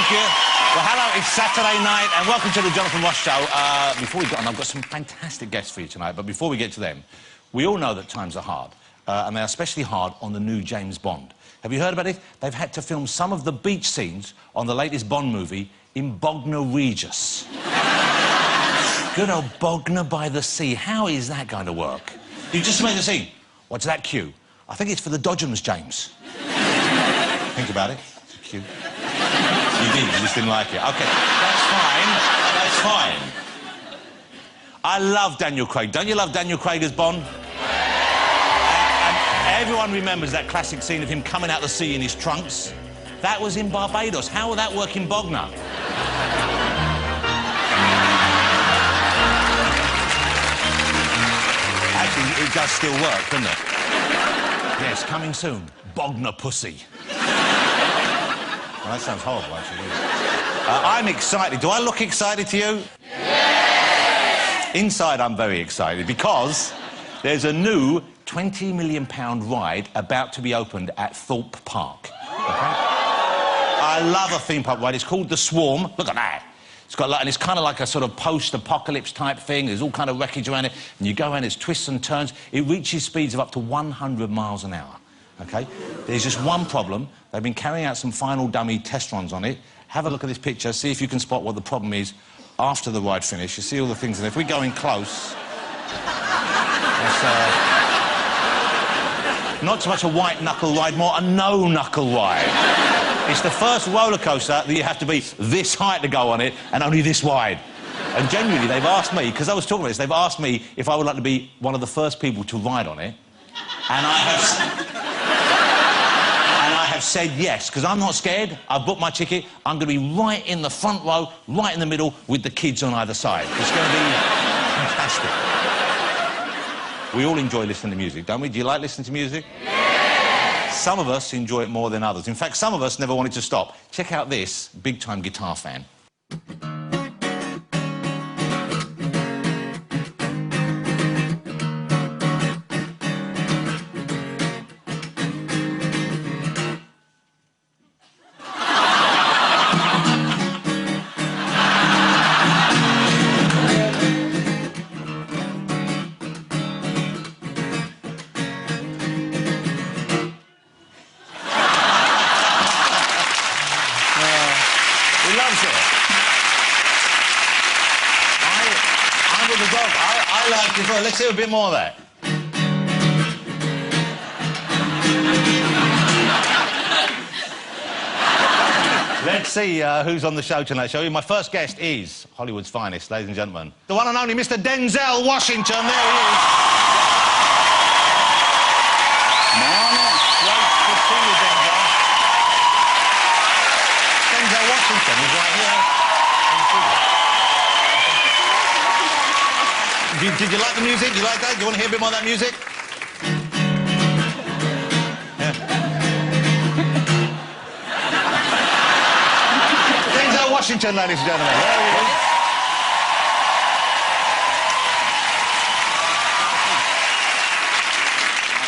Thank you. Well, hello, it's Saturday night, and welcome to the Jonathan Ross Show. Before we get on, I've got some fantastic guests for you tonight, but before we get to them, we all know that times are hard, and they are especially hard on the new James Bond. Have you heard about it? They've had to film some of the beach scenes on the latest Bond movie in Bognor Regis. Good old Bognor by the sea. How is that going to work? You just made the scene. What's that cue? I think it's for the Dodgems, James. Think about it. It's a cue. You did, you just didn't like it. OK, that's fine. That's fine. I love Daniel Craig. Don't you love Daniel Craig as Bond? And everyone remembers that classic scene of him coming out the sea in his trunks. That was in Barbados. How will that work in Bognor? Actually, it does still work, doesn't it? Yes, coming soon. Bognor Pussy. Well, that sounds horrible, actually. I'm excited. Do I look excited to you? Yes! Inside, I'm very excited because there's a new £20 million ride about to be opened at Thorpe Park. Okay? I love a theme park ride. It's called The Swarm. Look at that. It's got like, and it's kind of like a sort of post-apocalypse type thing. There's all kind of wreckage around it, and you go around, there's twists and turns. It reaches speeds of up to 100 miles an hour. OK? There's just one problem. They've been carrying out some final dummy test runs on it. Have a look at this picture, see if you can spot what the problem is after the ride finish. You see all the things, and if we go in close... It's, not so much a white-knuckle ride, more a no-knuckle ride. It's the first roller coaster that you have to be this height to go on it, and only this wide. And genuinely, they've asked me, because I was talking about this, they've asked me if I would like to be one of the first people to ride on it, and I have said yes, because I'm not scared. I've booked my ticket. I'm going to be right in the front row, right in the middle, with the kids on either side. It's going to be fantastic. We all enjoy listening to music, don't we? Do you like listening to music? Yes! Some of us enjoy it more than others. In fact, some of us never wanted to stop. Check out this big-time guitar fan. He loves it. I'm with the dog. I like it as well. Let's hear a bit more of that. Let's see who's on the show tonight, shall we? My first guest is Hollywood's finest, ladies and gentlemen. The one and only Mr. Denzel Washington. There he is. Morning. Great to see you, Denzel. Denzel Washington is right here. Did you like the music? You like that? Do you want to hear a bit more of that music? Yeah. Denzel Washington, ladies and gentlemen. There he is.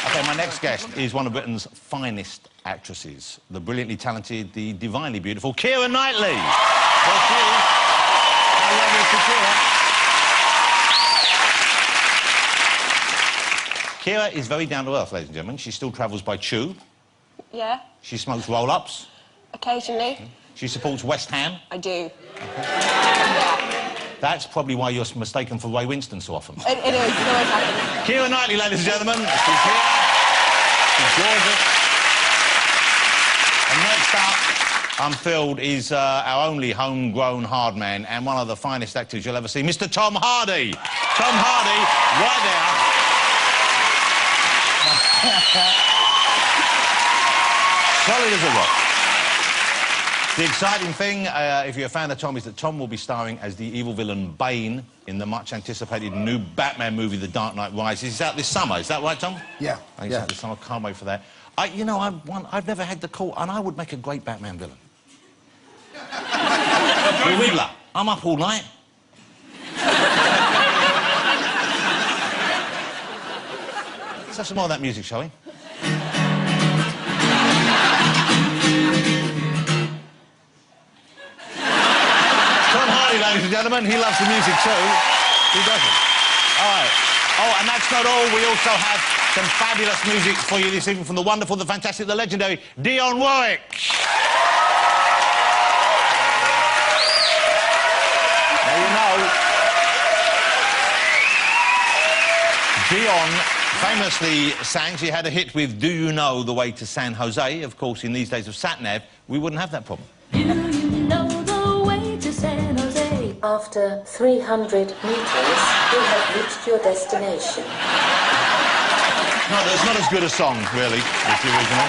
OK, my next guest is one of Britain's finest actresses. The brilliantly talented, the divinely beautiful Keira Knightley. There she is. How lovely is Keira? Keira is very down to earth, ladies and gentlemen. She still travels by tube. Yeah. She smokes roll-ups. Occasionally. She supports West Ham. I do. Okay. Yeah. That's probably why you're mistaken for Ray Winston so often. It is. It always happens. Keira Knightley, ladies and gentlemen. She's here. She's gorgeous. And next up, I'm thrilled, is our only homegrown hard man and one of the finest actors you'll ever see, Mr. Tom Hardy. Tom Hardy, right there. Solid as a rock. The exciting thing, if you're a fan of Tom, is that Tom will be starring as the evil villain Bane in the much-anticipated new Batman movie, The Dark Knight Rises. It's out this summer, is that right, Tom? Yeah. I think it's out this summer. Can't wait for that. You know, I've never had the call, and I would make a great Batman villain. The Riddler. I'm up all night. Let's have some more of that music, shall we? everybody, ladies and gentlemen. He loves the music too. Who doesn't? All right. Oh, and that's not all. We also have some fabulous music for you this evening from the wonderful, the fantastic, the legendary Dionne Warwick. Now, you know, Dionne famously sang, she had a hit with Do You Know the Way to San Jose? Of course, in these days of sat-nav, we wouldn't have that problem. Do you know the way to San Jose? After 300 meters, you have reached your destination. No, there's not as good a song, really, as the original.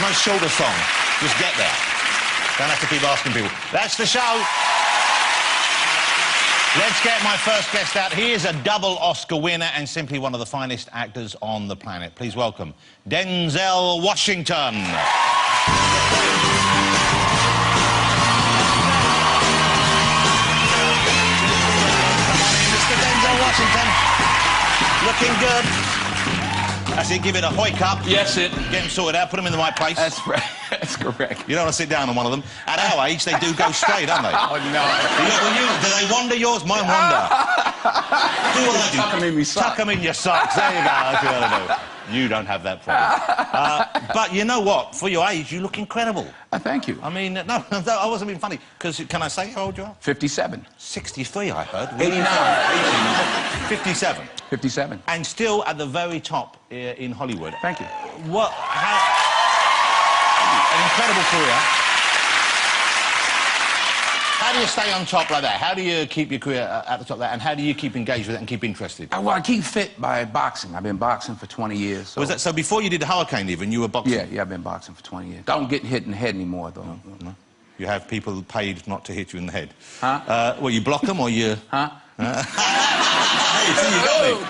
Much shorter song. Just get there. Don't have to keep asking people. That's the show. Let's get my first guest out. He is a double Oscar winner and simply one of the finest actors on the planet. Please welcome Denzel Washington. Mr. Denzel Washington. Looking good. That's it, give it a hoik up. Yes, it. Get him sorted out, put him in the right place. That's right. That's correct. You don't want to sit down on one of them. At our age, they do go straight, don't they? Oh, no. Do they wander yours? Mine wander. Do what I do. Tuck them in my socks. Tuck them in your socks. There you go. That's what I do. You don't have that problem. But you know what? For your age, you look incredible. Thank you. I mean, no, I wasn't being funny. Because, can I say how old you are? 57. 63, I heard. 89. 57. 57. And still at the very top in Hollywood. Thank you. What? An incredible career. How do you stay on top like that? How do you keep your career at the top like that? And how do you keep engaged with it and keep interested? Well, I keep fit by boxing. I've been boxing for 20 years. So... Was that so? Before you did the Hurricane, even you were boxing. Yeah, I've been boxing for 20 years. Don't get hit in the head anymore, though. No. You have people paid not to hit you in the head. Huh? Well, you block them or you? Huh? Hey, see, you got me.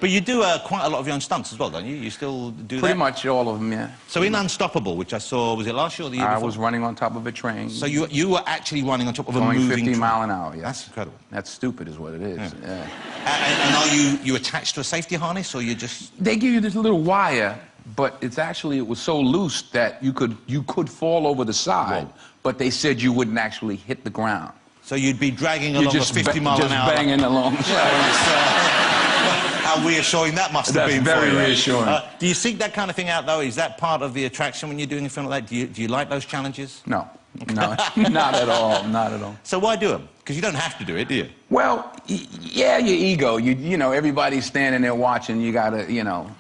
But you do quite a lot of your own stunts as well, don't you? You still do that? Pretty much all of them, yeah. So in Unstoppable, which I saw, was it last year or the year before? I was running on top of a train. So you were actually running on top of a moving train? Going 50 miles an hour, yes. That's incredible. That's stupid is what it is, yeah. And are you attached to a safety harness, or you just... They give you this little wire, but it's actually, it was so loose that you could fall over the side, Whoa. But they said you wouldn't actually hit the ground. So you'd be dragging along at 50 miles an hour? Just banging along. How reassuring that must have been for you. That's very reassuring. Do you seek that kind of thing out, though? Is that part of the attraction when you're doing a film like that? Do you like those challenges? No. No, not at all, not at all. So why do them? Because you don't have to do it, do you? Well, yeah, your ego. You know, everybody's standing there watching. You gotta, you know,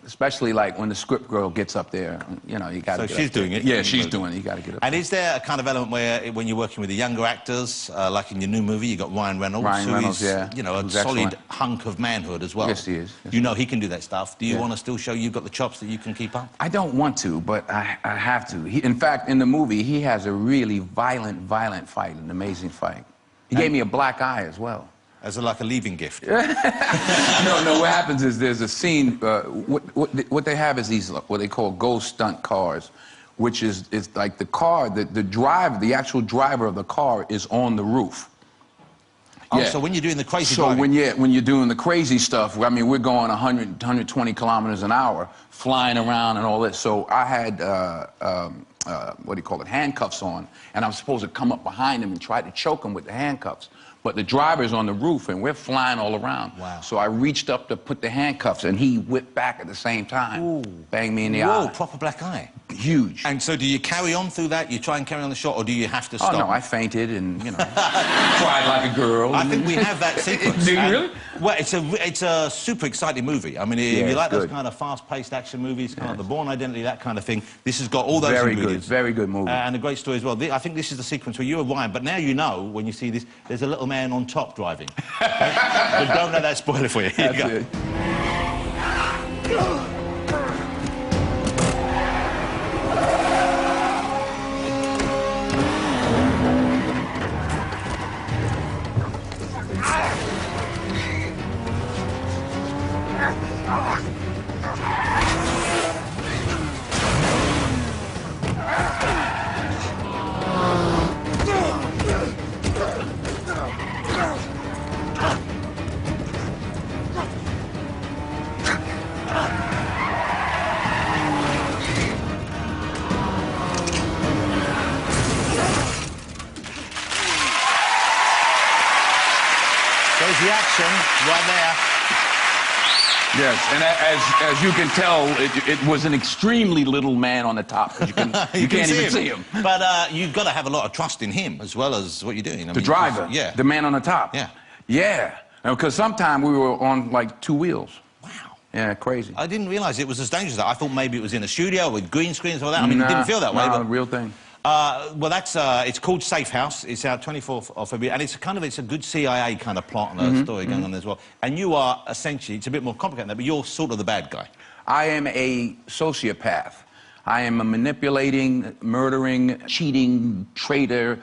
especially like when the script girl gets up there, you know, you gotta. So she's doing it? Yeah, she's doing it. You gotta get up. And is there a kind of element where, when you're working with the younger actors, like in your new movie, you got Ryan Reynolds, Reynolds, who's, yeah, you know, a solid hunk of manhood as well. Yes, he is. Yes, you know he can do that stuff. Do you Yeah. want to still show you've got the chops that you can keep up? I don't want to, but I have to. In fact, in the movie, he has a really violent fight, an amazing fight. He gave me a black eye as well. As like a leaving gift. No, what happens is there's a scene, what they have is these, what they call ghost stunt cars, which is like the car, the driver, the actual driver of the car is on the roof. Oh, Yeah. so when you're doing the crazy So driving... when you're doing the crazy stuff, I mean, we're going 100, 120 kilometers an hour, flying around and all this. So I had, what do you call it, handcuffs on, and I was supposed to come up behind him and try to choke him with the handcuffs. But the driver's on the roof, and we're flying all around. Wow. So I reached up to put the handcuffs, and he whipped back at the same time. Ooh. Banged me in the Whoa, eye. proper black eye. Huge. And so do you carry on through that? You try and carry on the shot, or do you have to stop? Oh, no, I fainted and, you know, cried like a girl. I think we have that sequence. Do you really? Well, it's a super exciting movie. I mean, if Yeah, you it's like those good. kind of fast-paced action movies, kind of The Bourne Identity, that kind of thing, this has got all those Very ingredients. good, very good movie. And a great story as well. I think this is the sequence where you were Ryan, but now you know, when you see this, there's a little man on top driving. But don't let that spoil it for you. Here you go. That's it. the action right there. Yes, and as you can tell, it was an extremely little man on the top. You can't even see him. But you've got to have a lot of trust in him as well as what you're doing. I The mean, driver, yeah, the man on the top. Yeah. Yeah, because sometimes we were on like 2 wheels. Wow. Yeah, crazy. I didn't realise it was as dangerous as that. I thought maybe it was in a studio with green screens or that. I mean, it didn't feel that way. No, but real thing. well, that's it's called Safe House. It's out 24th of February, and it's a good CIA kind of plot and a story going on as well. And you are essentially, it's a bit more complicated than that, but you're sort of the bad guy. I am a sociopath. I am a manipulating, murdering, cheating, traitor,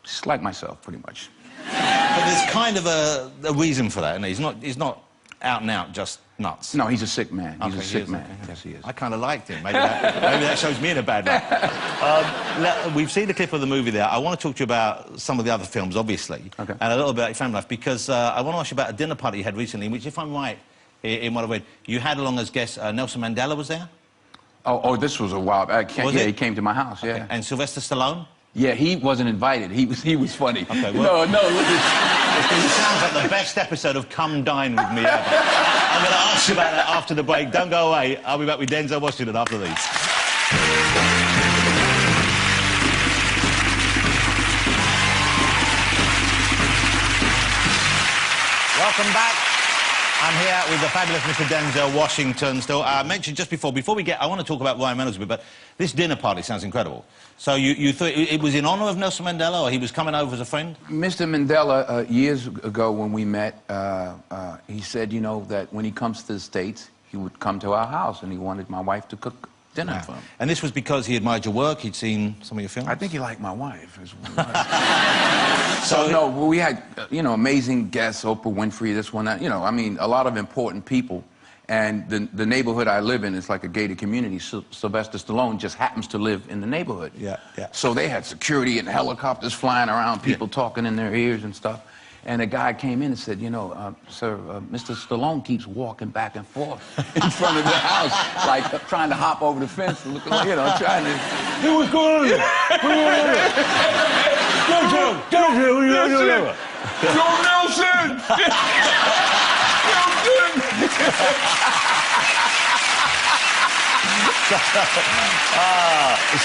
just like myself, pretty much. But there's kind of a reason for that, and he's not out and out just nuts. No, he's a sick man. He's Okay, a sick he is, man. okay. Yes, he is. I kind of liked him. Maybe that shows me in a bad light. We've seen the clip of the movie there. I want to talk to you about some of the other films, obviously, okay, and a little bit about your family life, because I want to ask you about a dinner party you had recently, in which, if I'm right, in what I read, you had along as guest Nelson Mandela was there? Oh, this was a while back. Was yeah, it? he came to my house, yeah. Okay. And Sylvester Stallone? Yeah, he wasn't invited. He was funny. Okay, well, no, look at... It sounds like the best episode of Come Dine With Me ever. I'm going to ask you about that after the break. Don't go away. I'll be back with Denzel Washington after these. Welcome back. I'm here with the fabulous Mr. Denzel Washington still. I mentioned just before we get... I want to talk about Ryan Reynolds a bit, but this dinner party sounds incredible. So you thought it was in honour of Nelson Mandela, or he was coming over as a friend? Mr. Mandela, years ago when we met, he said, you know, that when he comes to the States, he would come to our house, and he wanted my wife to cook dinner for him. And this was because he admired your work, he'd seen some of your films? I think he liked my wife as well. So, no, we had, you know, amazing guests, Oprah Winfrey, this one, that, you know, I mean, a lot of important people. And the neighborhood I live in is like a gated community. Sylvester Stallone just happens to live in the neighborhood. Yeah, yeah. So they had security and helicopters flying around, people talking in their ears and stuff. And a guy came in and said, you know, sir, Mr. Stallone keeps walking back and forth in front of the house, like trying to hop over the fence, looking like, you know, trying to... Hey, what's going on here? Joe Nelson!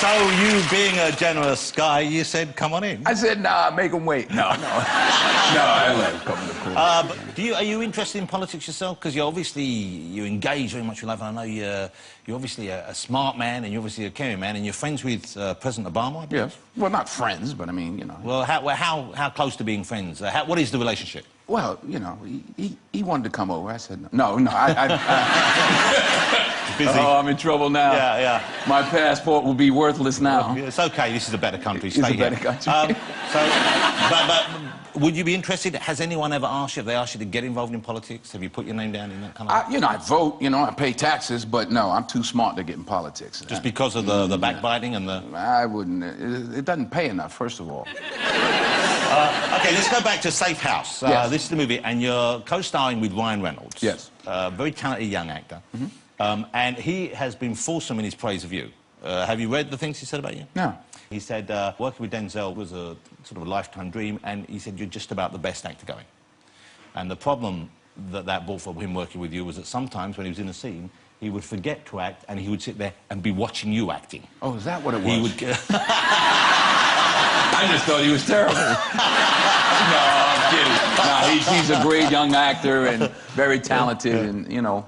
So you being a generous guy, you said, come on in. I said, nah, make him wait. No. I let him come to the court. But are you interested in politics yourself? Because you engage very much with life, and I know you're obviously a smart man, and you're obviously a caring man, and you're friends with President Obama, I believe? Yes. Well, not friends, but I mean, you know. Well, how close to being friends? What is the relationship? Well, you know, he wanted to come over. I said, no. Busy. Oh, I'm in trouble now. Yeah. My passport will be worthless now. It's okay. This is a better country. It's a better country. But would you be interested? Has anyone ever asked you? Have they asked you to get involved in politics? Have you put your name down in that kind of? You know, I vote. You know, I pay taxes, but no, I'm too smart to get in politics. Just because of the backbiting and the. I wouldn't. It doesn't pay enough, first of all. Okay, let's go back to Safe House. Yes. This is the movie, and you're co-starring with Ryan Reynolds. Yes. Very talented young actor. And he has been fulsome in his praise of you. Have you read the things he said about you? No. He said working with Denzel was a sort of a lifetime dream, and he said you're just about the best actor going. And the problem that brought for him working with you was that sometimes when he was in a scene, he would forget to act, and he would sit there and be watching you acting. Oh, is that what it was? He would... I just thought he was terrible. No, I'm kidding. No, he's a great young actor and very talented, and, you know...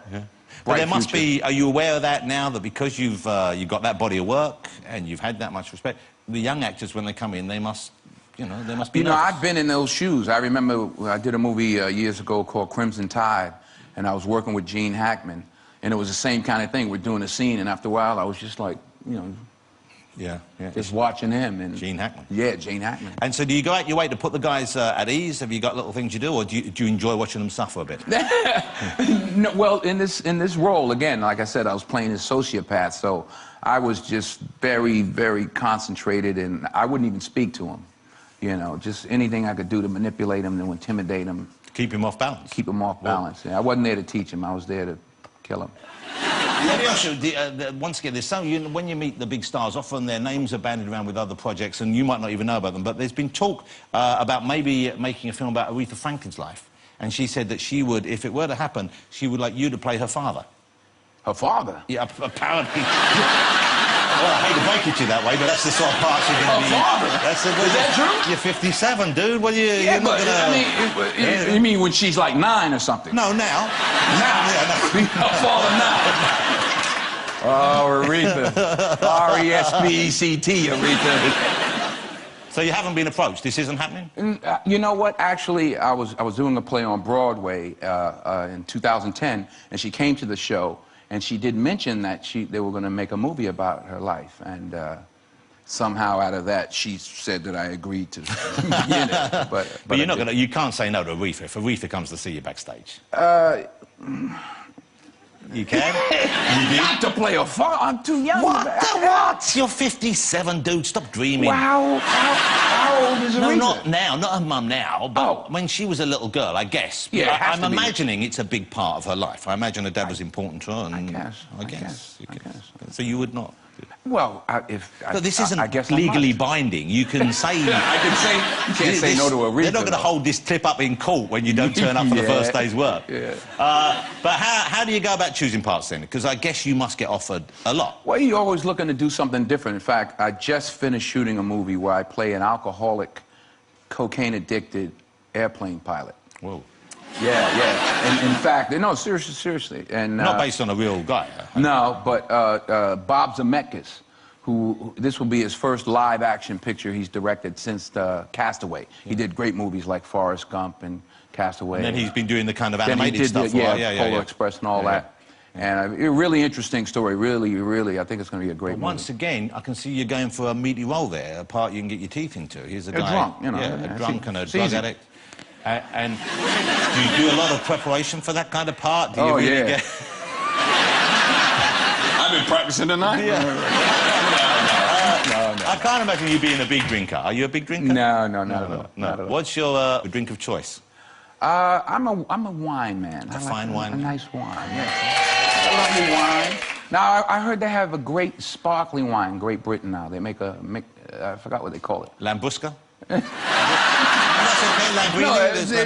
But there must be... Are you aware of that now, that because you've got that body of work and you've had that much respect, the young actors, when they come in, they must, you know, they must be nervous. I've been in those shoes. I remember I did a movie years ago called Crimson Tide, and I was working with Gene Hackman, and it was the same kind of thing. We're doing a scene, and after a while, I was just like, you know... Yeah. Just watching him. And Gene Hackman. Yeah, Gene Hackman. And so do you go out your way to put the guys at ease? Have you got little things you do, or do you enjoy watching them suffer a bit? No, well, in this role, again, like I said, I was playing a sociopath, so I was just very, very concentrated, and I wouldn't even speak to him. You know, just anything I could do to manipulate him, to intimidate him. Keep him off balance. Keep him off balance. Yeah, I wasn't there to teach him. I was there to kill him. Let me ask you, once again, there's some, when you meet the big stars, often their names are bandied around with other projects, and you might not even know about them, but there's been talk about maybe making a film about Aretha Franklin's life. and she said that she would, if it were to happen, she would like you to play her father. Her father? Yeah, apparently. Well, I hate to break it to you that way, but that's the sort of part you're going to be... Father? Is that true? You're 57, dude. Well, Yeah, you're not but, going to... you mean when she's like 9 or something? No, now. Now? Yeah, no. Her father now. Oh, Aretha. R-E-S-P-E-C-T, Aretha. So you haven't been approached? This isn't happening? You know what? Actually, I was doing a play on Broadway in 2010, and she came to the show, and she did mention that they were going to make a movie about her life, and somehow out of that, she said that I agreed to be in it. But you're not going to... You can't say no to Aretha if Aretha comes to see you backstage. You can? You do? Not to play a father. I'm too young. What? You're 57, dude. Stop dreaming. Wow. How old is Aretha? No, not now. Not her mum now, but when she was a little girl, I guess. Yeah, I'm imagining it's a big part of her life. I imagine her dad was important to her. And I guess. So you would not... Well, But this isn't I guess legally binding. You can say... I can say... You can't say no to Aretha. They're not going to hold this clip up in court when you don't turn up for the first day's work. Yeah. But how do you go about choosing parts then? Because I guess you must get offered a lot. Well, you're always looking to do something different. In fact, I just finished shooting a movie where I play an alcoholic, cocaine-addicted airplane pilot. Whoa. Yeah. And in fact, no, seriously. And, not based on a real guy. No, but Bob Zemeckis, who this will be his first live-action picture he's directed since Castaway. Yeah. He did great movies like Forrest Gump and Castaway. And then he's been doing the kind of animated stuff. Polar Express and all that. And a really interesting story, really. I think it's going to be a great movie. Once again, I can see you going for a meaty role there, a part you can get your teeth into. Here's a guy... drunk, you know. Yeah, a drunk and a drug addict. And do you do a lot of preparation for that kind of part? Do you really get... I've been practicing tonight. Yeah. No. I can't imagine you being a big drinker. Are you a big drinker? No, not at all. What's your drink of choice? I'm a wine man. A fine wine? A nice wine, yes. A lovely wine. Now, I heard they have a great sparkling wine in Great Britain now. They make I forgot what they call it. Lambrusco? No,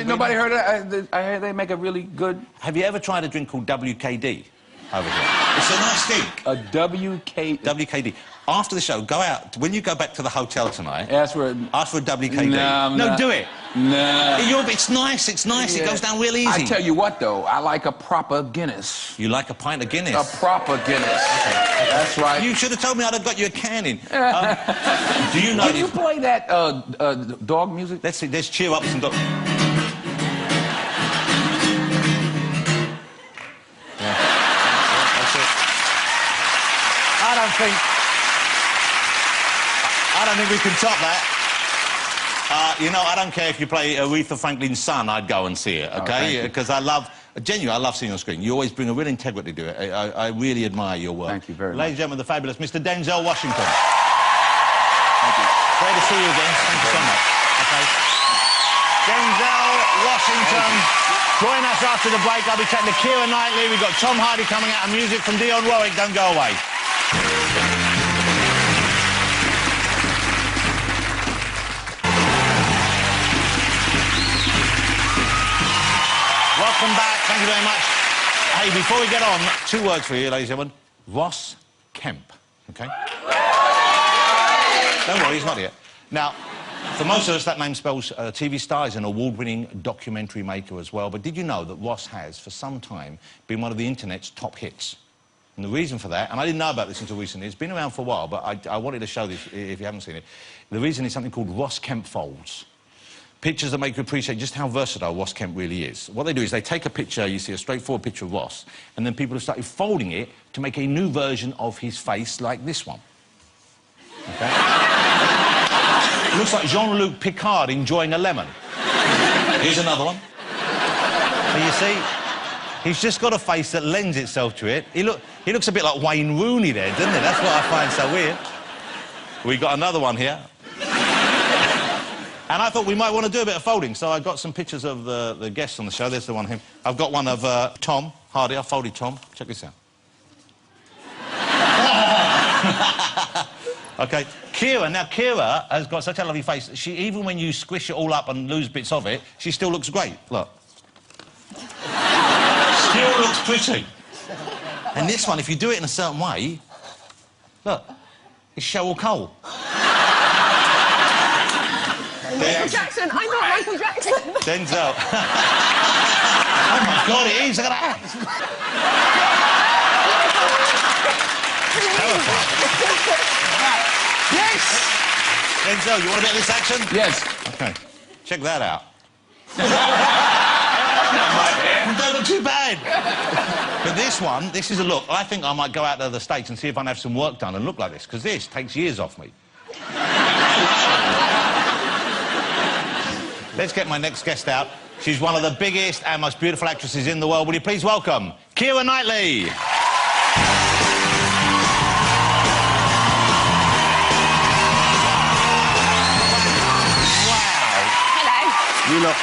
nobody heard of it. I heard they make a really good... Have you ever tried a drink called WKD over here? It's a nice drink. A WKD. After the show, go out. When you go back to the hotel tonight... Ask for a WKD. No, do it. No. It's nice. Yeah. It goes down real easy. I tell you what, though, I like a proper Guinness. You like a pint of Guinness? A proper Guinness. Okay. That's right. You should have told me I'd have got you a can in. Do you know... Can you play that dog music? Let's see. Let's cheer up some dog... I don't think we can top that. You know, I don't care if you play Aretha Franklin's Son, I'd go and see it, okay? Because I love seeing you on screen. You always bring a real integrity to it. I really admire your work. Thank you very much. Ladies and gentlemen, the fabulous Mr. Denzel Washington. Thank you. Great to see you again. Thank you so much. Okay. Denzel Washington. Join us after the break. I'll be chatting to Keira Knightley. We've got Tom Hardy coming out and music from Dionne Warwick. Don't go away. Welcome back. Thank you very much. Hey, before we get on, 2 words for you, ladies and gentlemen. Ross Kemp, OK? Don't worry, he's not here. Now, for most of us, that name spells TV star. He's an award-winning documentary maker as well. But did you know that Ross has, for some time, been one of the internet's top hits? And the reason for that, and I didn't know about this until recently, it's been around for a while, but I wanted to show this if you haven't seen it. The reason is something called Ross Kemp folds. Pictures that make you appreciate just how versatile Ross Kemp really is. What they do is they take a picture, you see a straightforward picture of Ross, and then people have started folding it to make a new version of his face like this one. Okay? It looks like Jean-Luc Picard enjoying a lemon. Here's another one. So you see, he's just got a face that lends itself to it. He looks a bit like Wayne Rooney there, doesn't he? That's what I find so weird. We've got another one here. And I thought we might want to do a bit of folding, so I got some pictures of the guests on the show. There's the one of him. I've got one of Tom Hardy. I folded Tom. Check this out. OK, Keira. Now, Keira has got such a lovely face. Even when you squish it all up and lose bits of it, she still looks great. Look. still looks pretty. And this one, if you do it in a certain way, look, it's Cheryl Cole. Michael Jackson. I'm not Michael Jackson. Denzel. Oh my God, it is. Look at that. It's terrifying. Yes. Denzel, you want a bit of this action? Yes. Okay. Check that out. Don't look too bad. But this one, this is a look. I think I might go out to the States and see if I can have some work done and look like this, because this takes years off me. Let's get my next guest out. She's one of the biggest and most beautiful actresses in the world. Will you please welcome Keira Knightley? Wow. Hello. You look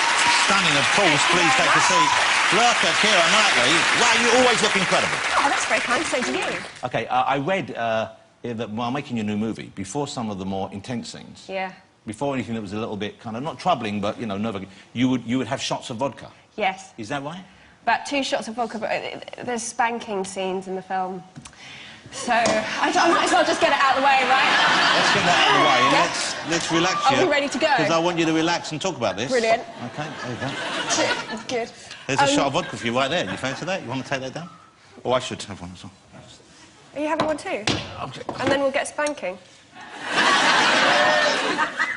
stunning, of course. Please take a seat. Look at Keira Knightley. Wow, you always look incredible. Oh, that's very kind. So do you. OK, I read that while making your new movie, before some of the more intense scenes... Yeah. Before anything that was a little bit kind of, not troubling, but, you know, nerve-wracking, you would have shots of vodka. Yes. Is that right? About 2 shots of vodka, but there's spanking scenes in the film. So I might as well just get it out of the way, right? Let's get that out of the way and Yeah. let's relax Are you. we ready to go? Because I want you to relax and talk about this. Brilliant. OK, there you go. Good. There's a shot of vodka for you right there. You fancy that? You want to take that down? Oh, I should have one as well. Are you having one too? Okay. And then we'll get spanking.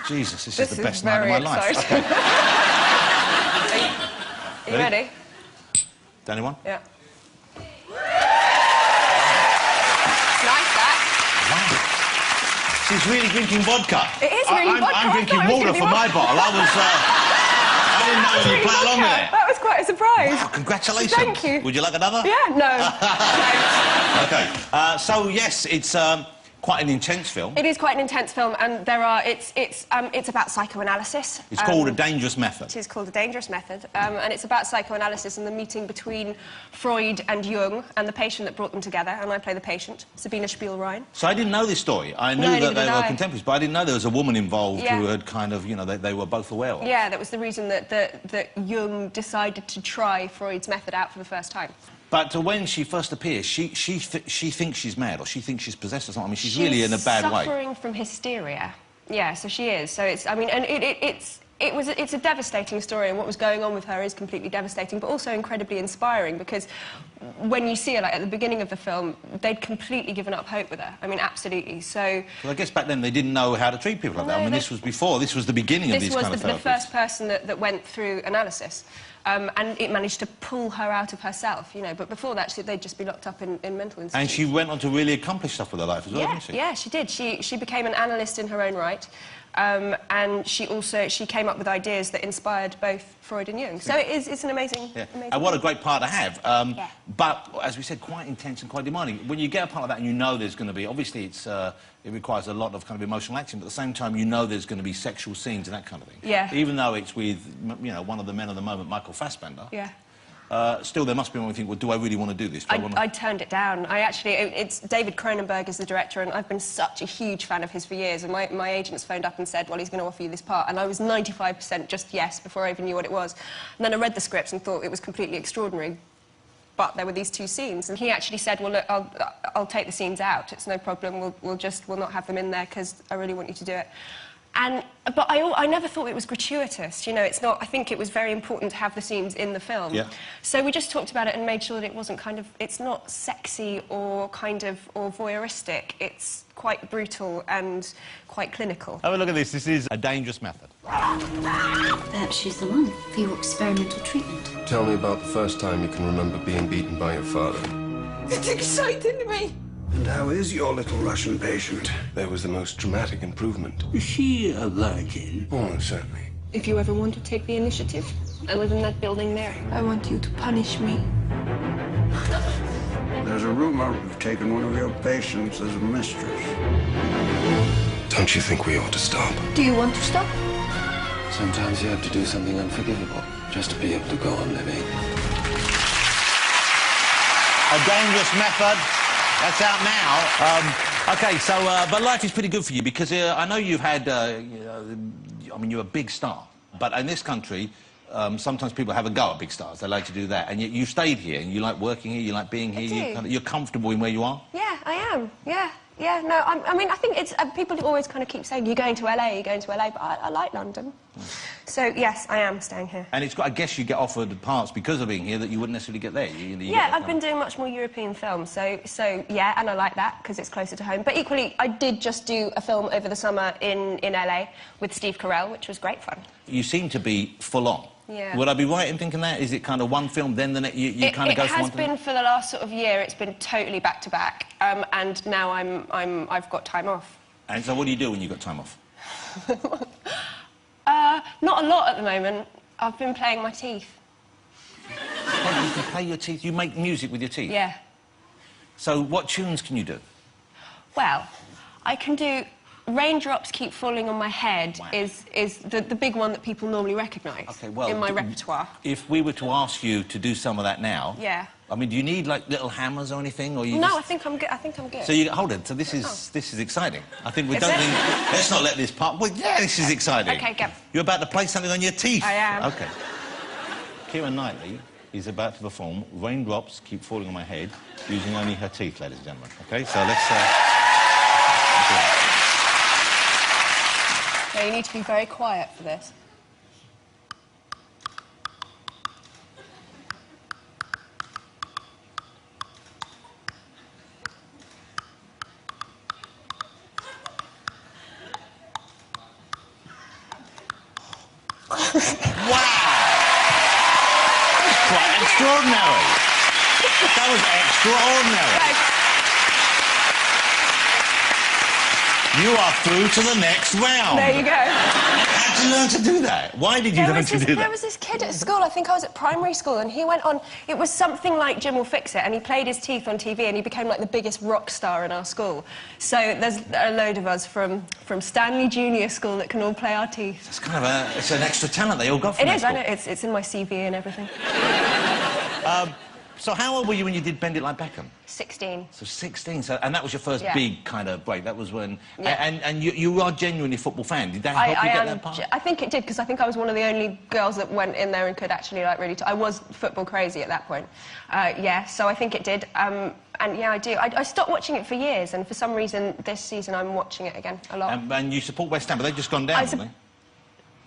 Jesus, this is the best night of very my life. exciting. Okay. Are you ready? Anyone? Yeah. Nice, that. Wow. She's really drinking vodka. It is really vodka. I'm I drinking thought it was water gonna be from my vodka. bottle. I didn't know you play along with it. That was quite a surprise. Wow, congratulations. Thank you. Would you like another? Yeah, no. OK. So, yes, it's quite an intense film. It is quite an intense film, and it's about psychoanalysis. It's called A Dangerous Method. It is called A Dangerous Method, and it's about psychoanalysis and the meeting between Freud and Jung and the patient that brought them together, and I play the patient, Sabina Spielrein. So I didn't know this story. I knew No, that they neither were did I. contemporaries, but I didn't know there was a woman involved Yeah. who had kind of, you know, they were both aware of. Yeah, that was the reason that Jung decided to try Freud's method out for the first time. But when she first appears, she thinks she's mad, or she thinks she's possessed or something. I mean, she's really in a bad way. She's suffering from hysteria. Yeah, so she is. So it's, I mean, and it's a devastating story, and what was going on with her is completely devastating, but also incredibly inspiring, because when you see her, like, at the beginning of the film, they'd completely given up hope with her. I mean, absolutely. So... Well, I guess back then they didn't know how to treat people like that. I mean, this was the beginning of these kind of therapies. This was the first person that went through analysis. And it managed to pull her out of herself, you know. But before that, they'd just be locked up in mental institutions. And she went on to really accomplish stuff with her life as well, didn't she? Yeah, she did. She became an analyst in her own right. And she came up with ideas that inspired both Freud and Jung. So it's an amazing... Yeah. amazing And what a great part to have. Yeah. But, as we said, quite intense and quite demanding. When you get a part like that and you know there's going to be... Obviously, it requires a lot of kind of emotional action, but at the same time, you know there's going to be sexual scenes and that kind of thing. Yeah. Even though it's with, you know, one of the men of the moment, Michael Fassbender. Yeah. Still, there must be one where you think, well, do I really want to do this? I turned it down. It's David Cronenberg is the director, and I've been such a huge fan of his for years, and my agents phoned up and said, well, he's going to offer you this part, and I was 95% just yes before I even knew what it was. And then I read the script and thought it was completely extraordinary, but there were these 2 scenes, and he actually said, well, look, I'll take the scenes out. It's no problem. We'll not have them in there, because I really want you to do it. But I never thought it was gratuitous, you know, it's not... I think it was very important to have the scenes in the film. Yeah. So we just talked about it and made sure that it wasn't kind of... It's not sexy or kind of... or voyeuristic. It's quite brutal and quite clinical. Have a look at this. This is A Dangerous Method. Perhaps she's the one for your experimental treatment. Tell me about the first time you can remember being beaten by your father. It's exciting to me. And how is your little Russian patient? There was the most dramatic improvement. Is she a virgin? Oh, certainly. If you ever want to take the initiative, I live in that building there. I want you to punish me. There's a rumor you've taken one of your patients as a mistress. Don't you think we ought to stop? Do you want to stop? Sometimes you have to do something unforgivable just to be able to go on living. A Dangerous Method. That's out now. OK, so, but life is pretty good for you, because I know you've had, I mean, you're a big star, but in this country, sometimes people have a go at big stars. They like to do that. And yet you stayed here, and you like working here, you like being here. You're comfortable in where you are? Yeah, I am. Yeah. Yeah, no, I mean, I think it's... people always kind of keep saying, you're going to LA, you're going to LA, but I like London. So, yes, I am staying here. And it's got, I guess you get offered parts because of being here that you wouldn't necessarily get there. Yeah, I've been doing much more European films, so yeah, and I like that because it's closer to home. But equally, I did just do a film over the summer in LA with Steve Carell, which was great fun. You seem to be full on. Yeah. Would I be right in thinking that? Is it kind of one film, then the next... You kind of go from one to the... It has been for the last sort of year. It's been totally back-to-back. And now I've got time off. And so what do you do when you've got time off? Not a lot at the moment. I've been playing my teeth. Oh, you can play your teeth? You make music with your teeth? Yeah. So what tunes can you do? Well, I can do... Raindrops Keep Falling on My Head. Wow. is the big one that people normally recognise in my repertoire. If we were to ask you to do some of that now... Yeah. I mean, do you need, like, little hammers or anything, or you No, just... I think I'm good. I think I'm good. So you... Hold on. So this is exciting. I think we don't think... Let's not let this part... Well, yeah, this is exciting. OK, go. You're about to play something on your teeth. I am. OK. Keira Knightley is about to perform Raindrops Keep Falling on My Head using only her teeth, ladies and gentlemen. OK, so let's... No, you need to be very quiet for this. Wow! That was quite extraordinary. That was extraordinary. You are through to the next round. There you go. How did you learn to do that? Why did you learn to do that? There was this kid at school, I think I was at primary school, and he went on... It was something like Jim Will Fix It, and he played his teeth on TV, and he became, like, the biggest rock star in our school. So there's a load of us from Stanley Junior School that can all play our teeth. It's kind of it's an extra talent they all got from It is, school. I know. It's in my CV and everything. So how old were you when you did Bend It Like Beckham? 16. So 16, and that was your first big kind of break. That was when... Yeah. And you are genuinely a football fan. Did that help you get that part? I think it did, because I think I was one of the only girls that went in there and could actually, like, really... I was football crazy at that point. Yeah, so I think it did. And, yeah, I do. I stopped watching it for years, and for some reason, this season, I'm watching it again a lot. And you support West Ham, but they've just gone down, haven't they?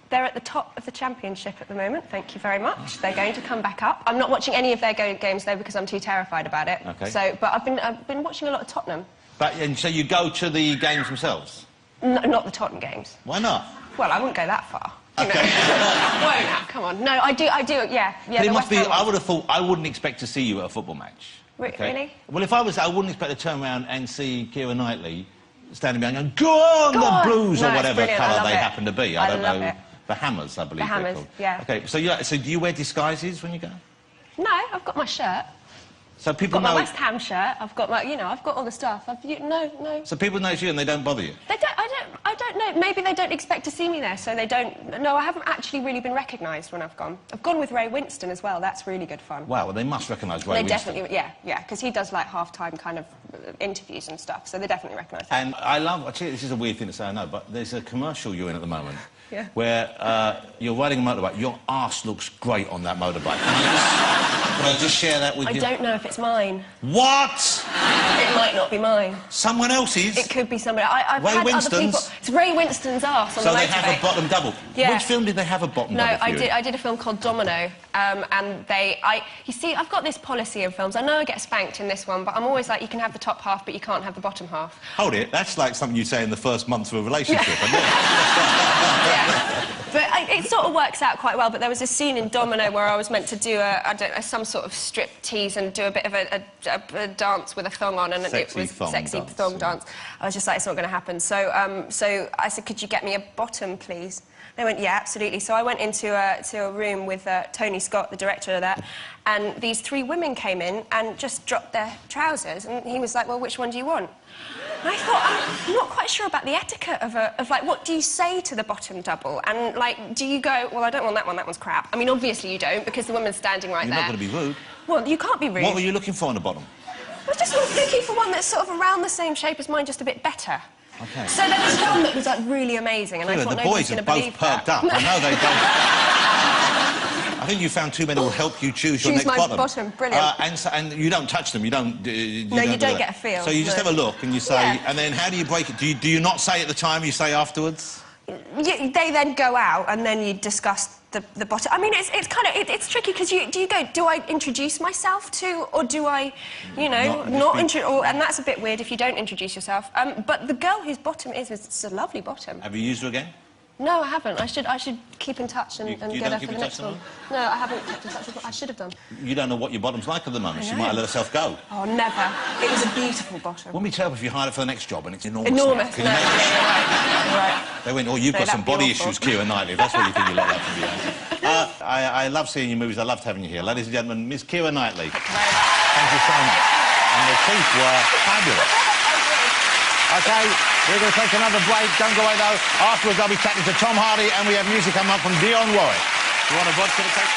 They're at the top of the Championship at the moment, thank you very much. They're going to come back up. I'm not watching any of their games, though, because I'm too terrified about it. OK. So, but I've been watching a lot of Tottenham. And so you go to the games themselves? Not the Tottenham games. Why not? Well, I wouldn't go that far. OK. Won't now, come on. No, I do, yeah. But it must be... I would have thought... I wouldn't expect to see you at a football match. Okay? Really? Well, if I was... I wouldn't expect to turn around and see Keira Knightley standing behind and go on the Blues, or whatever colour they happen to be. I don't know. Love it. The Hammers, I believe. The Hammers, yeah. OK, so do you wear disguises when you go? No, I've got my shirt. So people I've got know... my West Ham shirt. I've got my... You know, I've got all the stuff. No. So people notice you and they don't bother you? I don't know. Maybe they don't expect to see me there, so they don't... No, I haven't actually really been recognised when I've gone. I've gone with Ray Winston as well. That's really good fun. Wow, well, they must recognise Ray Winston. They definitely... Yeah, because he does, like, half-time kind of interviews and stuff, so they definitely recognise him. And I love... Actually, this is a weird thing to say, I know, but there's a commercial you're in at the moment where you're riding a motorbike. Your arse looks great on that motorbike. Can I just share that with you? I don't know if it's mine. What? It might not be mine. Someone else's? It could be somebody. I've Ray had Winston's? other people... It's Ray Winston's arse on the motorbike. So they have a bottom double? Yeah. Which film did they have a bottom double for you? No, I did a film called Domino, and you see, I've got this policy in films. I know I get spanked in this one, but I'm always like, you can have the top half, but you can't have the bottom half. Hold it, that's like something you'd say in the first month of a relationship, isn't it? Yeah. But it sort of works out quite well. But there was a scene in Domino where I was meant to do some sort of strip tease and do a bit of a dance with a thong on, and it was sexy thong dance. I was just like, it's not going to happen. So I said, could you get me a bottom, please? They went, yeah, absolutely. So I went into a room with Tony Scott, the director of that, and these 3 women came in and just dropped their trousers, and he was like, well, which one do you want? And I thought, I'm not quite sure about the etiquette of like, what do you say to the bottom double? And, like, do you go, well, I don't want that one, that one's crap. I mean, obviously you don't, because the woman's standing right there. You're not going to be rude. Well, you can't be rude. What were you looking for on the bottom? I was just looking for one that's sort of around the same shape as mine, just a bit better. OK. So there was one that was, like, really amazing, and I thought the boys have both perked up. I know they don't... I think you found two men who will help you choose your Choose next my bottom. bottom, brilliant. And you don't touch them, you don't... No, you don't get a feel. So you just no. have a look and you say... Yeah. And then how do you break it? Do you not say at the time, you say afterwards? They then go out and then you discuss the bottom. I mean, it's kind of... It's tricky because do I introduce myself to, or do I, you know, and that's a bit weird if you don't introduce yourself. But the girl whose bottom it's a lovely bottom. Have you used her again? No, I haven't. I should keep in touch and you get don't her keep for in the touch next one. with No, I haven't kept in touch with her. I should have done. You don't know what your bottom's like at the moment. She might have let herself go. Oh, never. It was a beautiful bottom. Wouldn't be terrible if you hired her for the next job and it's enormous. Enormous. Can No, you you're imagine? right. You're right. They went, oh, you've got some that'd be body awful. issues, Keira Knightley. If that's what you think you look like from behind. I love seeing your movies. I loved having you here. Ladies and gentlemen, Miss Keira Knightley. Thank you very much. Thank you so much. And the teeth were fabulous. OK, we're going to take another break. Don't go away, though. Afterwards, I'll be chatting to Tom Hardy, and we have music coming up from Dionne Warwick. You want a vodka to take?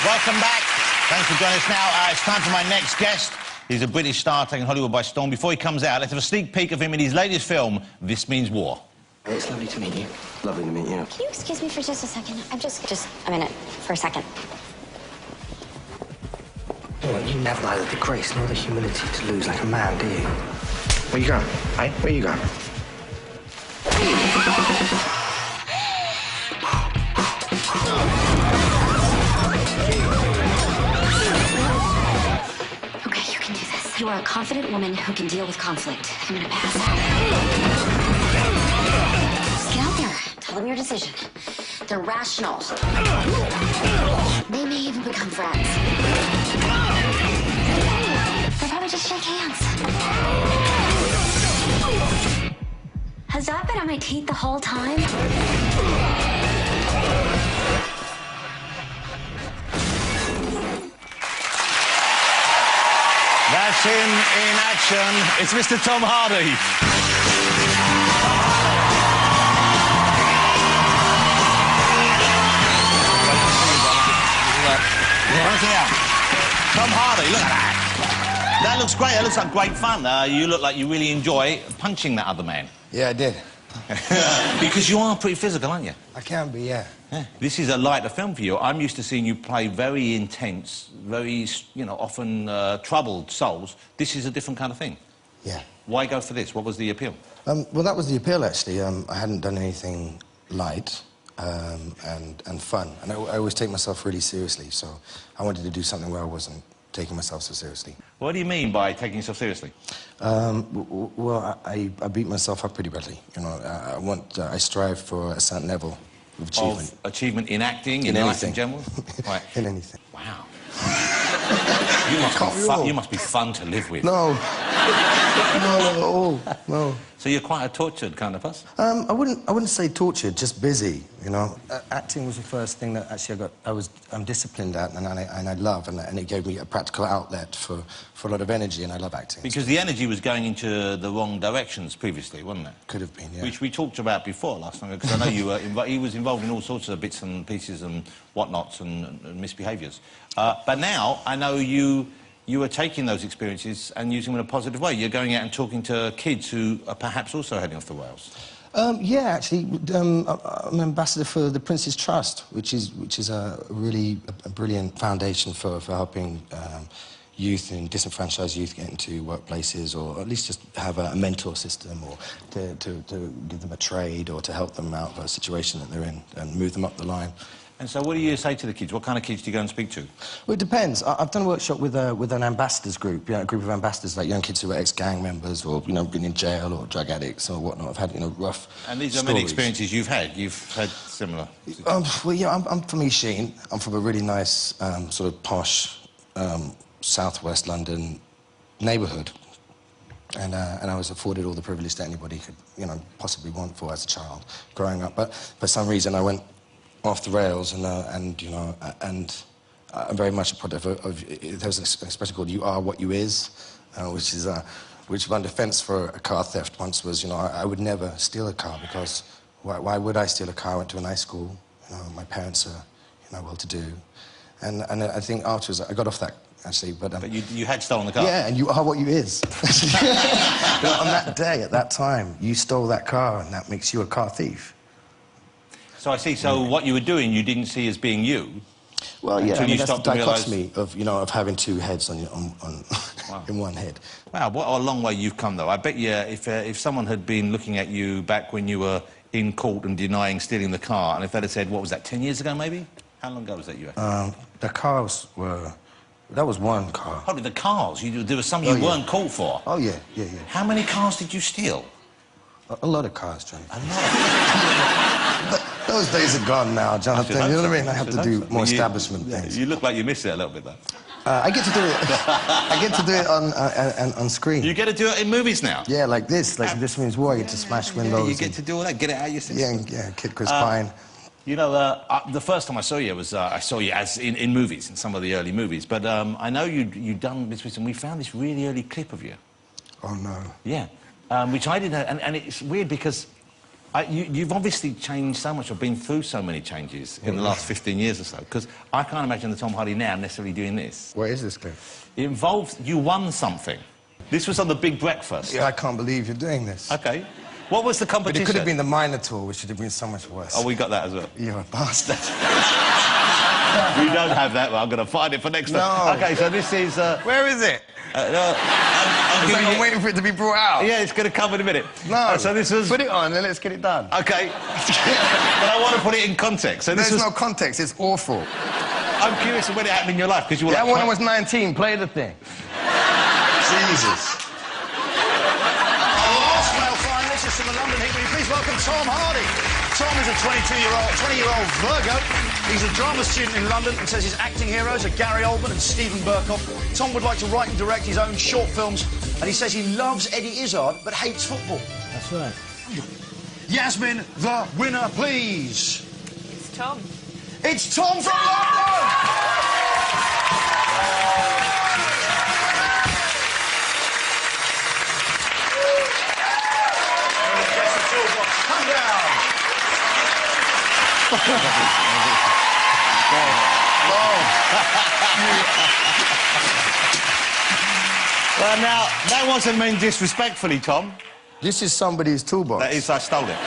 Welcome back. Thanks for joining us now. It's time for my next guest. He's a British star taking Hollywood by storm. Before he comes out, let's have a sneak peek of him in his latest film, This Means War. It's lovely to meet you. Lovely to meet you. Can you excuse me for just a second? I'm just a minute, for a second. Well, you never either the grace nor the humility to lose like a man, do you? Where you going? Hey, where you going? Okay, you can do this. You are a confident woman who can deal with conflict. I'm gonna pass out. Just get out there. Tell them your decision. They're rational. They may even become friends. They'll probably just shake hands. Has that been on my teeth the whole time? That's him in action. It's Mr. Tom Hardy. Tom Hardy, look at that. That looks great. That looks like great fun. You look like you really enjoy punching that other man. Yeah, I did. Because you are pretty physical, aren't you? I can be, yeah. This is a lighter film for you. I'm used to seeing you play very intense, very, you know, often troubled souls. This is a different kind of thing. Yeah. Why go for this? What was the appeal? Well, that was the appeal, actually. I hadn't done anything light and fun. And I always take myself really seriously, so I wanted to do something where I wasn't taking myself so seriously. What do you mean by taking yourself seriously? Well, I beat myself up pretty badly. You know, I strive for a certain level of achievement. Of achievement in acting, in life in general? Right. In anything. Wow. You must be fun to live with. No. No, not at all. No. So you're quite a tortured kind of person? I wouldn't say tortured, just busy, you know. Acting was the first thing that actually I'm disciplined at and I love, and it gave me a practical outlet for a lot of energy, and I love acting. Because the energy was going into the wrong directions previously, wasn't it? Could have been, yeah. Which we talked about before last night, because I know you were he was involved in all sorts of bits and pieces and whatnots and misbehaviours. But now I know you are taking those experiences and using them in a positive way. You're going out and talking to kids who are perhaps also heading off the rails. Yeah, actually, I'm an ambassador for the Prince's Trust, which is a really brilliant foundation for helping youth and disenfranchised youth get into workplaces, or at least just have a mentor system, or to give them a trade, or to help them out of a situation that they're in and move them up the line. And so what do you say to the kids? What kind of kids do you go and speak to? Well, it depends. I've done a workshop with an ambassadors group, you know, a group of ambassadors, like young kids who are ex-gang members, or, you know, been in jail, or drug addicts, or whatnot. I've had, you know, rough And these are stories. many experiences you've had. You've had similar... Well, yeah, I'm from East Sheen. I'm from a really nice, sort of posh, southwest London neighbourhood. And I was afforded all the privilege that anybody could, you know, possibly want for as a child growing up. But for some reason, I went off the rails, and you know, and I'm very much a product of there's an expression called "you are what you is," which one defense for a car theft once was, you know, I would never steal a car, because why would I steal a car? I went to a nice school, you know, my parents are, you know, well-to-do, and I think afterwards I got off actually. But you had stolen the car? Yeah, and you are what you is. But on that day, at that time, you stole that car, and that makes you a car thief. So I see. So what you were doing, you didn't see as being you. Well, yeah, until I mean, you that's stopped the to realise... dichotomy of, you know, of having two heads on Wow. in one head. Wow, what a long way you've come, though. I bet you if someone had been looking at you back when you were in court and denying stealing the car, and if they'd have said, what was that, 10 years ago, maybe? How long ago was that, you reckon? The cars were... That was one car. Probably the cars. There were some you weren't caught for. Oh, yeah, yeah, yeah. How many cars did you steal? A lot of cars, Johnny. A lot. But those days are gone now, Jonathan. You know what I mean? I have to do more establishment things. You look like you miss it a little bit, though. I get to do it. I get to do it on screen. You get to do it in movies now? Yeah, like this. Like This Means War. You get to smash windows. You get to do all that. Get it out of your system. Yeah, Kid Chris Pine. You know, the first time I saw you was I saw you as in movies, in some of the early movies. But I know you'd done this, and we found this really early clip of you. Oh no. Yeah, which I didn't know, and it's weird because you've obviously changed so much, or been through so many changes in the last 15 years or so. Because I can't imagine the Tom Hardy now necessarily doing this. What is this clip? It involves you won something. This was on the Big Breakfast. Yeah, I can't believe you're doing this. Okay. What was the competition? But it could have been the Minotaur, which would have been so much worse. Oh, we got that as well. You're a bastard. We don't have that, but I'm going to find it for next time. OK, so this is... Where is it? I'm waiting for it to be brought out. Yeah, it's going to come in a minute. No. So this was... Put it on and let's get it done. OK. But I want to put it in context. So There's no context. It's awful. I'm curious when it happened in your life, because you were like... when I was 19. Play the thing. Jesus. From the London Heat, will you please welcome Tom Hardy. Tom is a 20-year-old Virgo. He's a drama student in London and says his acting heroes are Gary Oldman and Stephen Burkoff. Tom would like to write and direct his own short films, and he says he loves Eddie Izzard but hates football. That's right. Yasmin, the winner, please. It's Tom. It's Tom from London! Come down. Well, now, that wasn't meant disrespectfully, Tom. This is somebody's toolbox. That is, I stole it.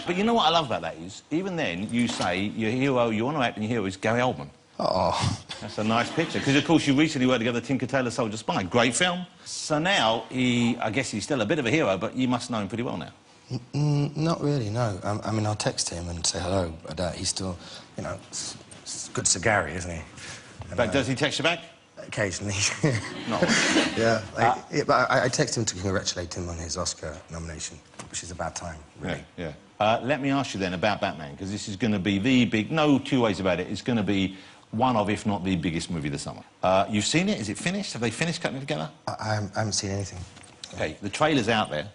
But you know what I love about that is, even then, you say your hero, you want to act and your hero is Gary Oldman. Oh. That's a nice picture. Because, of course, you recently worked together, Tinker Tailor Soldier Spy. Great film. So now, I guess he's still a bit of a hero, but you must know him pretty well now. Not really, no. I mean, I'll text him and say hello, but he's still, you know, good Sir Gary, isn't he? And, but does he text you back? Occasionally. No. Yeah. But I text him to congratulate him on his Oscar nomination, which is about time, really. Yeah, yeah. Let me ask you then about Batman, because this is going to be the big... No two ways about it. It's going to be one of, if not the biggest movie this summer. You've seen it? Is it finished? Have they finished cutting it together? I haven't seen anything. OK, the trailer's out there.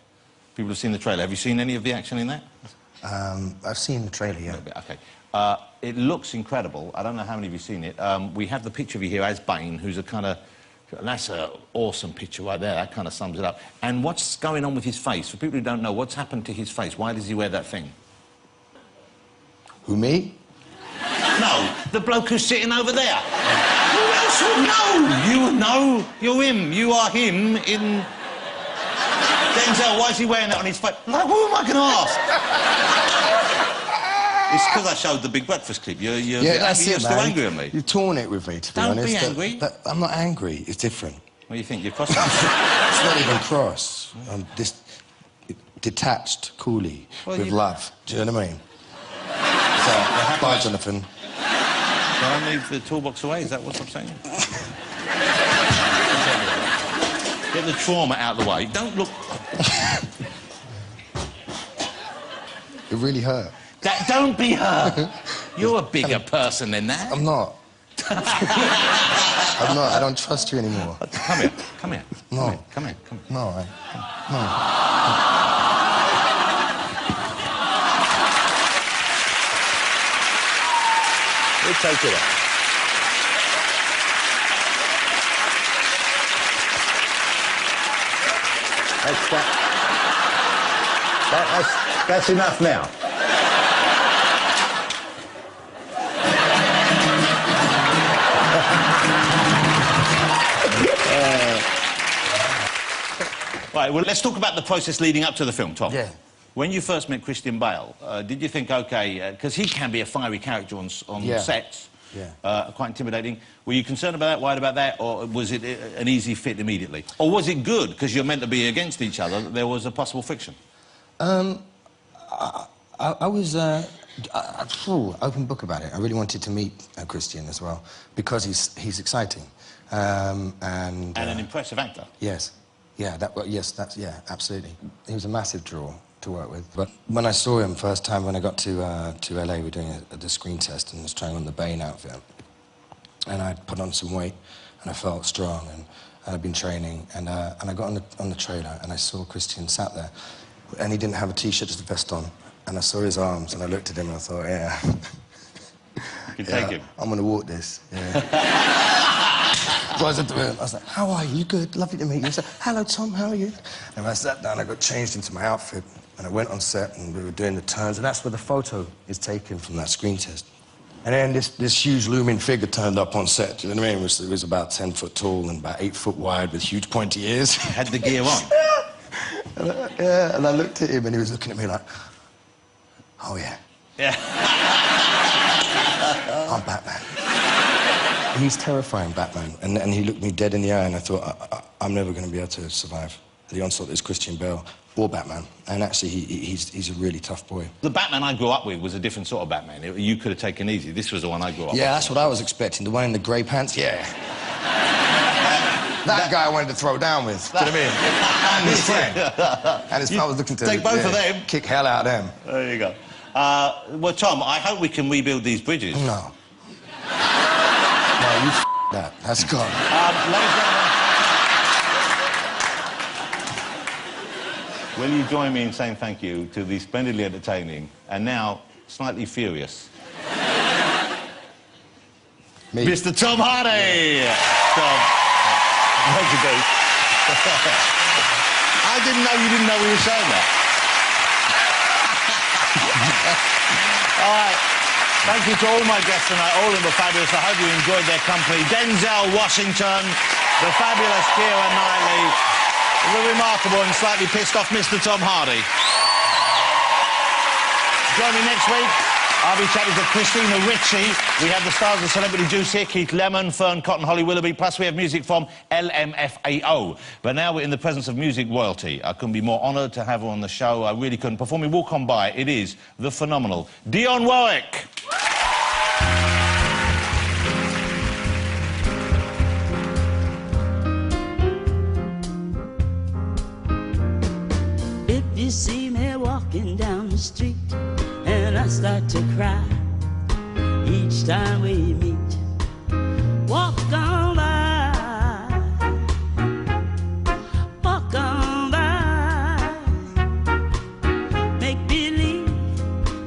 People have seen the trailer. Have you seen any of the action in that? I've seen the trailer, yeah. OK. It looks incredible. I don't know how many of you have seen it. We have the picture of you here as Bane, who's a kind of... That's an awesome picture right there. That kind of sums it up. And what's going on with his face? For people who don't know, what's happened to his face? Why does he wear that thing? Who, me? No, the bloke who's sitting over there. Who else would know? You would know. You're him. You are him in... Denzel, why is he wearing that on his face? Like, who am I going to ask? It's because I showed the Big Breakfast clip. You're still angry at me. You've torn it with me, to be honest. Don't be angry. I'm not angry. It's different. What do you think? You're crossing? It's not even cross. I'm detached, coolly, with love. Do you know what I mean? So, bye, Jonathan. Can I leave the toolbox away? Is that what I'm saying? Get the trauma out of the way. Don't look... It really hurt. Don't be hurt. You're a bigger person than that. I'm not. I'm not. I don't trust you anymore. Come here. Come here. No. Come here. Come here. No. No. We'll take it out. That's enough now. Right, well, let's talk about the process leading up to the film, Tom. Yeah. When you first met Christian Bale, did you think, OK, because he can be a fiery character on sets, quite intimidating. Were you concerned about that, worried about that, or was it an easy fit immediately? Or was it good, because you're meant to be against each other, that there was a possible friction? I was open book about it. I really wanted to meet Christian as well, because he's exciting. And an impressive actor. Yes. Yeah, yeah, absolutely. He was a massive draw to work with. But when I saw him first time, when I got to LA, we were doing the screen test and was trying on the Bane outfit. And I'd put on some weight, and I felt strong, and I'd been training, and I got on the trailer, and I saw Christian sat there, and he didn't have a T-shirt, just a vest on, and I saw his arms, and I looked at him, and I thought, yeah. You can take him. I'm gonna walk this, yeah. So I said to him, I was like, how are you? You good? Lovely to meet you. He said, hello, Tom, how are you? And when I sat down, I got changed into my outfit, and I went on set, and we were doing the turns, and that's where the photo is taken from that screen test. And then this huge looming figure turned up on set, do you know what I mean? It was about 10 foot tall and about 8 foot wide with huge pointy ears. Had the gear on? And I looked at him, and he was looking at me like, oh, yeah. Yeah. I'm Batman. He's terrifying, Batman. And he looked me dead in the eye, and I thought, I'm never going to be able to survive the onslaught is Christian Bale or Batman. And actually, he's a really tough boy. The Batman I grew up with was a different sort of Batman. You could have taken easy. This was the one I grew up with. Yeah, that's what I was expecting. The one in the grey pants, yeah. That guy I wanted to throw down with, do you know what I mean? And his friend. And I was looking to... Take both of them. Kick hell out of them. There you go. Well, Tom, I hope we can rebuild these bridges. No. No, you that. That's gone. Will you join me in saying thank you to the splendidly entertaining and now slightly furious Me. Mr. Tom Hardy! Yeah. Tom, how'd you do? I didn't know you didn't know we were saying that. All right. Thank you to all my guests tonight. All of them were fabulous. I hope you enjoyed their company. Denzel Washington, the fabulous Keira Knightley, the remarkable and slightly pissed off Mr. Tom Hardy. Join me next week. I'll be chatting to Christina Ricci. We have the stars of Celebrity Juice here, Keith Lemon, Fern Cotton, Holly Willoughby, plus we have music from LMFAO. But now we're in the presence of music royalty. I couldn't be more honoured to have her on the show. I really couldn't. Performing Walk On By, it is the phenomenal Dionne Warwick. If you see me walking down the street and I start to cry each time we meet, walk on by, walk on by. Make believe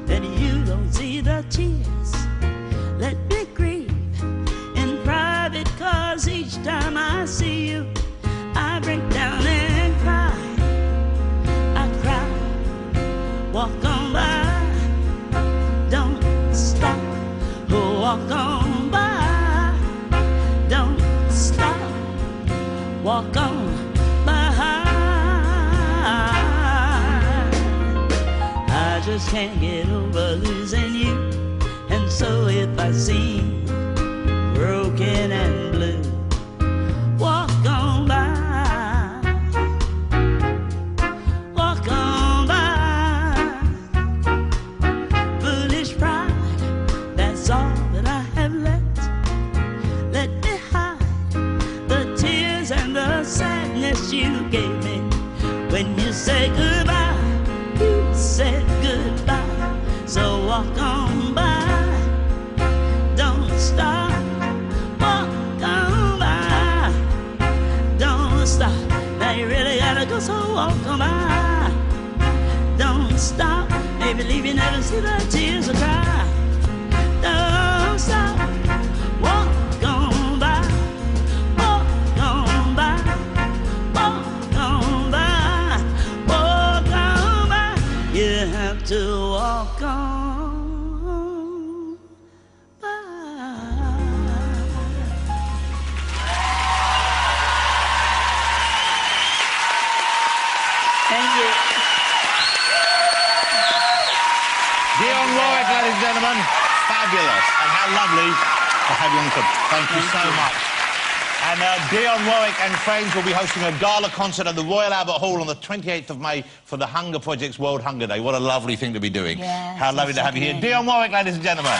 that you don't see the tears. Let me grieve in private, 'cause each time I see you I break down and cry. I cry. Walk on by, don't stop. Walk on by, don't stop. Walk on by. I just can't get over losing you, and so if I seem broken and blue, walk on by. Walk on by. Foolish pride, that's all that I have left. Let me hide the tears and the sadness you gave me when you said goodbye. You said goodbye. So walk on by, don't stop. Walk on by, don't stop. Now you really gotta go, so walk on by. Don't stop. Maybe leave you never see the tears or cry. Don't stop. Walk on by. Walk on by. Walk on by. Walk on by. You have to walk on by. Thank you. Dionne Warwick, ladies and gentlemen. Fabulous. And how lovely to have you on the club. Thank you so much. And Dionne Warwick and friends will be hosting a gala concert at the Royal Albert Hall on the 28th of May for the Hunger Project's World Hunger Day. What a lovely thing to be doing. Yeah, how lovely to have you here. Dionne Warwick, ladies and gentlemen.